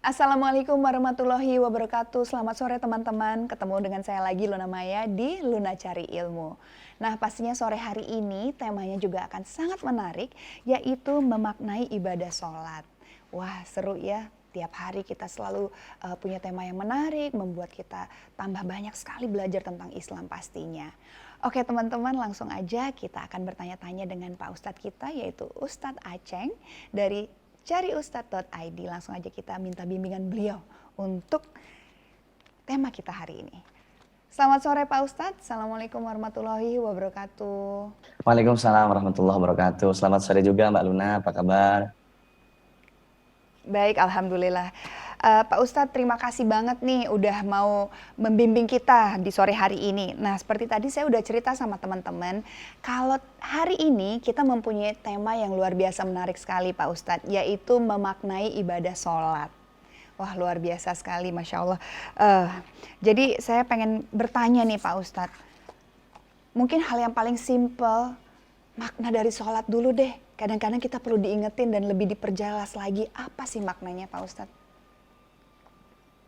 Assalamualaikum warahmatullahi wabarakatuh. Selamat sore teman-teman. Ketemu dengan saya lagi Luna Maya di Luna Cari Ilmu. Nah, pastinya sore hari ini temanya juga akan sangat menarik, yaitu memaknai ibadah sholat. Wah, seru ya. Tiap hari kita selalu punya tema yang menarik, membuat kita tambah banyak sekali belajar tentang Islam pastinya. Oke teman-teman, langsung aja kita akan bertanya-tanya dengan Pak Ustadz kita, yaitu Ustadz Aceng dari cariustadz.id. Langsung aja kita minta bimbingan beliau untuk tema kita hari ini. Selamat sore Pak Ustadz. Assalamualaikum warahmatullahi wabarakatuh. Waalaikumsalam warahmatullahi wabarakatuh. Selamat sore juga Mbak Luna, apa kabar? Baik, Alhamdulillah. Pak Ustadz, terima kasih banget nih udah mau membimbing kita di sore hari ini. Nah, seperti tadi saya udah cerita sama teman-teman, kalau hari ini kita mempunyai tema yang luar biasa menarik sekali Pak Ustadz, yaitu memaknai ibadah sholat. Wah, luar biasa sekali, Masya Allah. Jadi saya pengen bertanya nih Pak Ustadz, mungkin hal yang paling simpel, makna dari sholat dulu deh. Kadang-kadang kita perlu diingetin dan lebih diperjelas lagi, apa sih maknanya Pak Ustadz?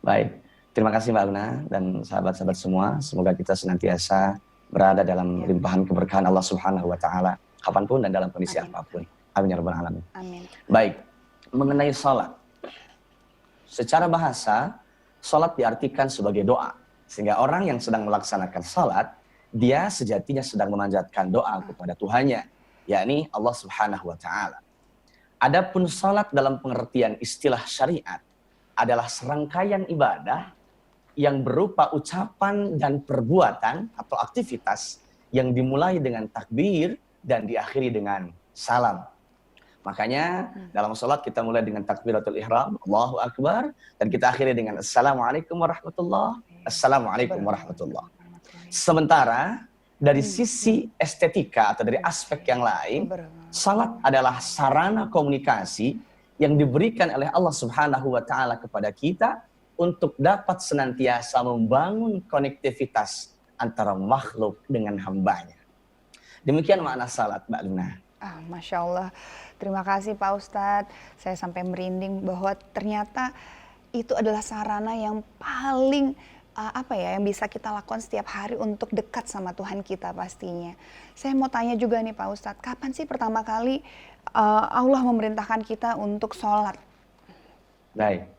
Baik, terima kasih Mbak Luna dan sahabat-sahabat semua. Semoga kita senantiasa berada dalam limpahan keberkahan Allah Subhanahu wa Ta'ala, kapanpun dan dalam kondisi apapun. Amin ya rabbal alamin. Amin. Baik, mengenai sholat. Secara bahasa, sholat diartikan sebagai doa. Sehingga orang yang sedang melaksanakan sholat, dia sejatinya sedang memanjatkan doa kepada Tuhannya, yakni Allah Subhanahu wa Ta'ala. Adapun sholat dalam pengertian istilah syariat adalah serangkaian ibadah yang berupa ucapan dan perbuatan atau aktivitas yang dimulai dengan takbir dan diakhiri dengan salam. Makanya dalam sholat kita mulai dengan takbiratul ihram, Allahu Akbar, dan kita akhiri dengan Assalamualaikum warahmatullahi Assalamualaikum warahmatullahi. Sementara dari sisi estetika atau dari aspek yang lain, salat adalah sarana komunikasi yang diberikan oleh Allah Subhanahu wa Ta'ala kepada kita untuk dapat senantiasa membangun konektivitas antara makhluk dengan hambanya. Demikian makna salat, Mbak Luna. Masya Allah, terima kasih Pak Ustadz. Saya sampai merinding bahwa ternyata itu adalah sarana yang paling yang bisa kita lakukan setiap hari untuk dekat sama Tuhan kita pastinya. Saya mau tanya juga nih Pak Ustadz, kapan sih pertama kali Allah memerintahkan kita untuk sholat? Baik,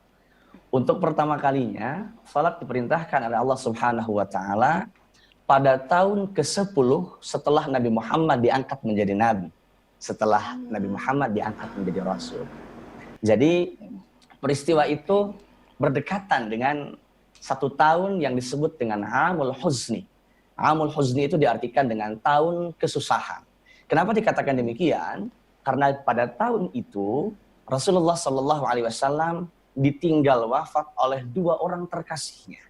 untuk pertama kalinya sholat diperintahkan oleh Allah Subhanahu wa Ta'ala pada tahun ke-10 setelah Nabi Muhammad diangkat menjadi Nabi, setelah Nabi Muhammad diangkat menjadi Rasul. Jadi peristiwa itu berdekatan dengan 1 tahun yang disebut dengan Amul Huzni. Amul Huzni itu diartikan dengan tahun kesusahan. Kenapa dikatakan demikian? Karena pada tahun itu Rasulullah SAW ditinggal wafat oleh 2 orang terkasihnya,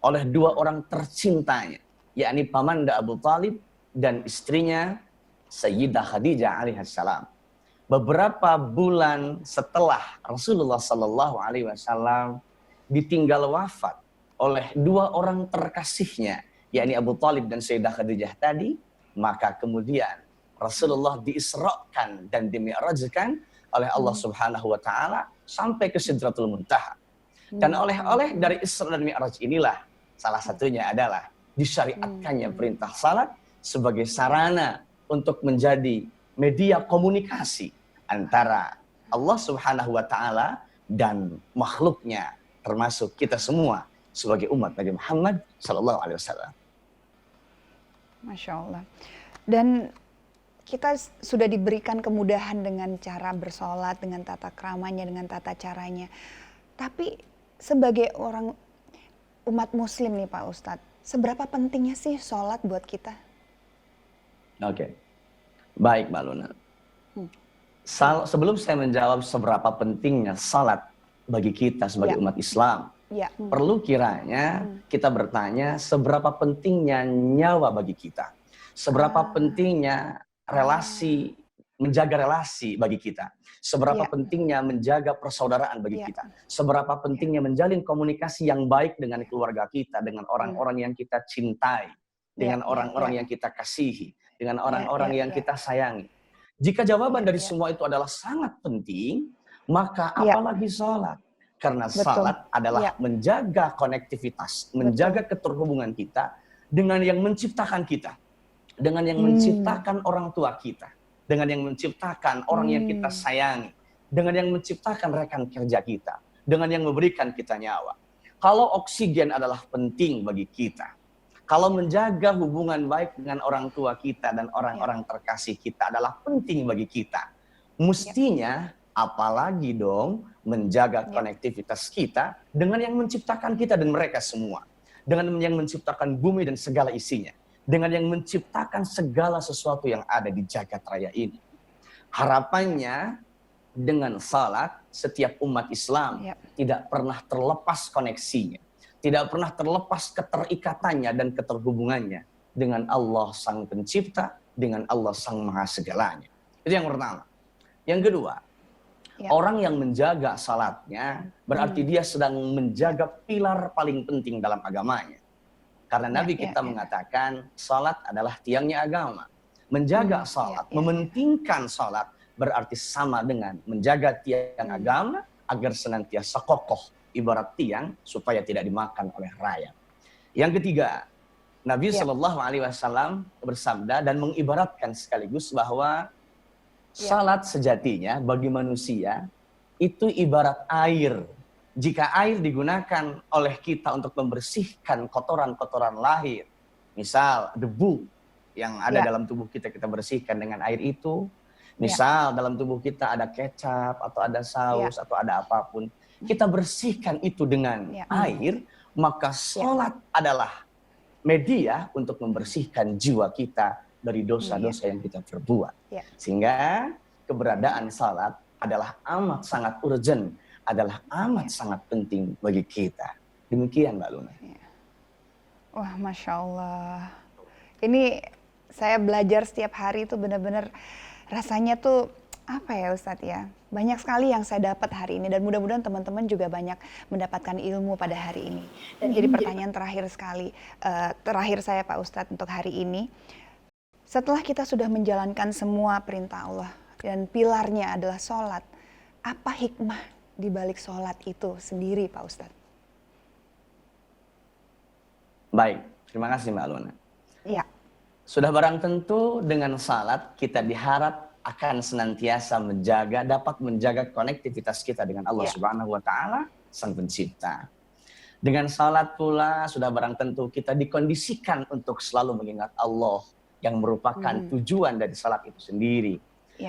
oleh 2 orang tercintanya, yakni Pamanda Abu Talib dan istrinya Sayyidah Khadijah alaihissalam. Beberapa bulan setelah Rasulullah SAW ditinggal wafat oleh 2 orang terkasihnya, yakni Abu Talib dan Sayyidah Khadijah tadi, maka kemudian Rasulullah diisrakan dan dimi'rajkan oleh Allah Subhanahu wa Ta'ala sampai ke Sidratul Muntaha. Dan oleh dari Isra dan Mi'raj inilah salah satunya adalah disyariatkannya perintah salat sebagai sarana untuk menjadi media komunikasi antara Allah Subhanahu wa Ta'ala dan makhluknya, termasuk kita semua sebagai umat Nabi Muhammad SAW. Masya Allah. Dan kita sudah diberikan kemudahan dengan cara bersolat, dengan tata keramanya, dengan tata caranya. Tapi sebagai orang umat muslim nih Pak Ustadz, seberapa pentingnya sih sholat buat kita? Oke, baik Mbak Luna. Sebelum saya menjawab seberapa pentingnya salat bagi kita sebagai umat Islam, perlu kiranya kita bertanya seberapa pentingnya nyawa bagi kita, seberapa pentingnya relasi, menjaga relasi bagi kita, seberapa pentingnya menjaga persaudaraan bagi kita, seberapa pentingnya menjalin komunikasi yang baik dengan keluarga kita, dengan orang-orang yang kita cintai, dengan orang-orang yang kita kasihi, dengan orang-orang yang kita sayangi. Jika jawaban dari semua itu adalah sangat penting, maka apalagi sholat. Karena Betul. salat adalah Ya. menjaga konektivitas, menjaga keterhubungan kita dengan yang menciptakan kita, dengan yang menciptakan orang tua kita, dengan yang menciptakan orang yang kita sayangi, dengan yang menciptakan rekan kerja kita, dengan yang memberikan kita nyawa. Kalau oksigen adalah penting bagi kita, kalau menjaga hubungan baik dengan orang tua kita dan orang-orang terkasih kita adalah penting bagi kita, mestinya apalagi dong menjaga konektivitas kita dengan yang menciptakan kita dan mereka semua, dengan yang menciptakan bumi dan segala isinya, dengan yang menciptakan segala sesuatu yang ada di jagat raya ini. Harapannya dengan salat setiap umat Islam tidak pernah terlepas koneksinya, tidak pernah terlepas keterikatannya dan keterhubungannya dengan Allah Sang Pencipta, dengan Allah Sang Maha Segalanya. Itu yang pertama. Yang kedua, orang yang menjaga salatnya berarti dia sedang menjaga pilar paling penting dalam agamanya. Karena Nabi kita mengatakan salat adalah tiangnya agama. Menjaga salat, mementingkan salat berarti sama dengan menjaga tiang agama agar senantiasa kokoh ibarat tiang supaya tidak dimakan oleh rayap. Yang ketiga, Nabi SAW bersabda dan mengibaratkan sekaligus bahwa salat sejatinya bagi manusia itu ibarat air. Jika air digunakan oleh kita untuk membersihkan kotoran-kotoran lahir, misal debu yang ada dalam tubuh kita, kita bersihkan dengan air itu. Misal dalam tubuh kita ada kecap atau ada saus atau ada apapun, kita bersihkan itu dengan air, maka salat adalah media untuk membersihkan jiwa kita dari dosa-dosa yang kita perbuat. Sehingga keberadaan salat adalah amat sangat urgent, adalah amat sangat penting bagi kita. Demikian Mbak Luna. Wah, Masya Allah. Ini saya belajar setiap hari itu benar-benar rasanya tuh apa ya Ustadz ya. Banyak sekali yang saya dapat hari ini dan mudah-mudahan teman-teman juga banyak mendapatkan ilmu pada hari ini. Dan jadi pertanyaan terakhir sekali, terakhir saya Pak Ustadz untuk hari ini. Setelah kita sudah menjalankan semua perintah Allah dan pilarnya adalah sholat, apa hikmah di balik sholat itu sendiri Pak Ustadz? Baik, terima kasih Mbak Luna. Ya. Sudah barang tentu dengan salat kita diharap akan senantiasa dapat menjaga konektivitas kita dengan Allah Subhanahu wa Ta'ala, Sang Pencipta. Dengan salat pula sudah barang tentu kita dikondisikan untuk selalu mengingat Allah yang merupakan tujuan dari salat itu sendiri.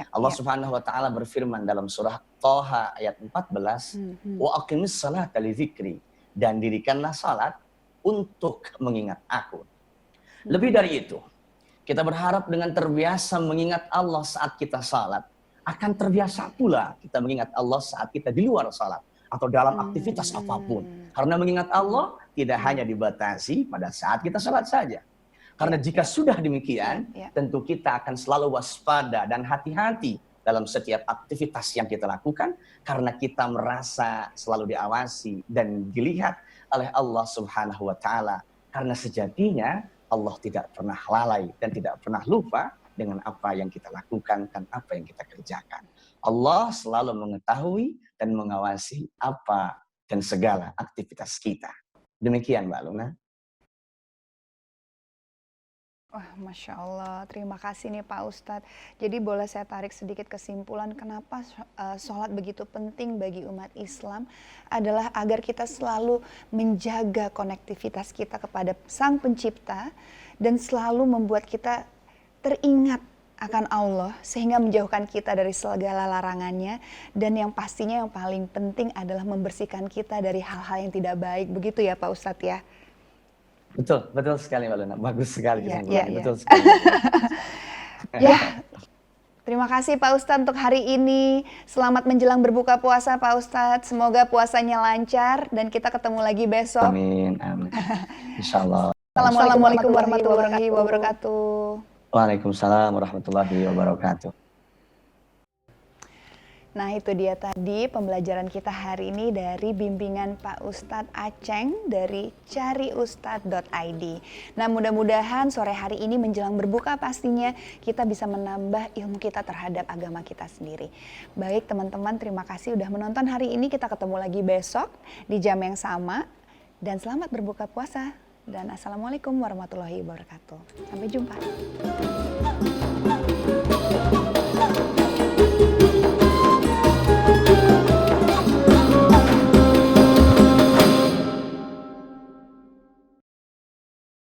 Allah Subhanahu wa Ta'ala berfirman dalam surah Thaha ayat 14, "Wa aqimis salata li dzikri," dan dirikanlah salat untuk mengingat aku. Lebih dari itu, kita berharap dengan terbiasa mengingat Allah saat kita salat, akan terbiasa pula kita mengingat Allah saat kita di luar salat atau dalam aktivitas apapun. Karena mengingat Allah tidak hanya dibatasi pada saat kita salat saja. Karena jika sudah demikian, tentu kita akan selalu waspada dan hati-hati dalam setiap aktivitas yang kita lakukan, karena kita merasa selalu diawasi dan dilihat oleh Allah Subhanahu wa Ta'ala. Karena sejatinya Allah tidak pernah lalai dan tidak pernah lupa dengan apa yang kita lakukan dan apa yang kita kerjakan. Allah selalu mengetahui dan mengawasi apa dan segala aktivitas kita. Demikian Mbak Luna. Wah, Masya Allah. Terima kasih nih Pak Ustadz. Jadi boleh saya tarik sedikit kesimpulan kenapa sholat begitu penting bagi umat Islam adalah agar kita selalu menjaga konektivitas kita kepada Sang Pencipta dan selalu membuat kita teringat akan Allah sehingga menjauhkan kita dari segala larangannya, dan yang pastinya yang paling penting adalah membersihkan kita dari hal-hal yang tidak baik. Begitu ya Pak Ustadz ya? Betul, betul sekali Mbak Luna. Bagus sekali kesimpulannya. Ya. Betul sekali. Ya, terima kasih Pak Ustadz untuk hari ini. Selamat menjelang berbuka puasa Pak Ustadz. Semoga puasanya lancar dan kita ketemu lagi besok. Amin, amin. Insyaallah. Assalamualaikum warahmatullahi wabarakatuh. Waalaikumsalam warahmatullahi wabarakatuh. Nah itu dia tadi pembelajaran kita hari ini dari bimbingan Pak Ustadz Aceng dari cariustad.id. Nah mudah-mudahan sore hari ini menjelang berbuka pastinya kita bisa menambah ilmu kita terhadap agama kita sendiri. Baik teman-teman, terima kasih udah menonton hari ini. Kita ketemu lagi besok di jam yang sama. Dan selamat berbuka puasa. Dan assalamualaikum warahmatullahi wabarakatuh. Sampai jumpa.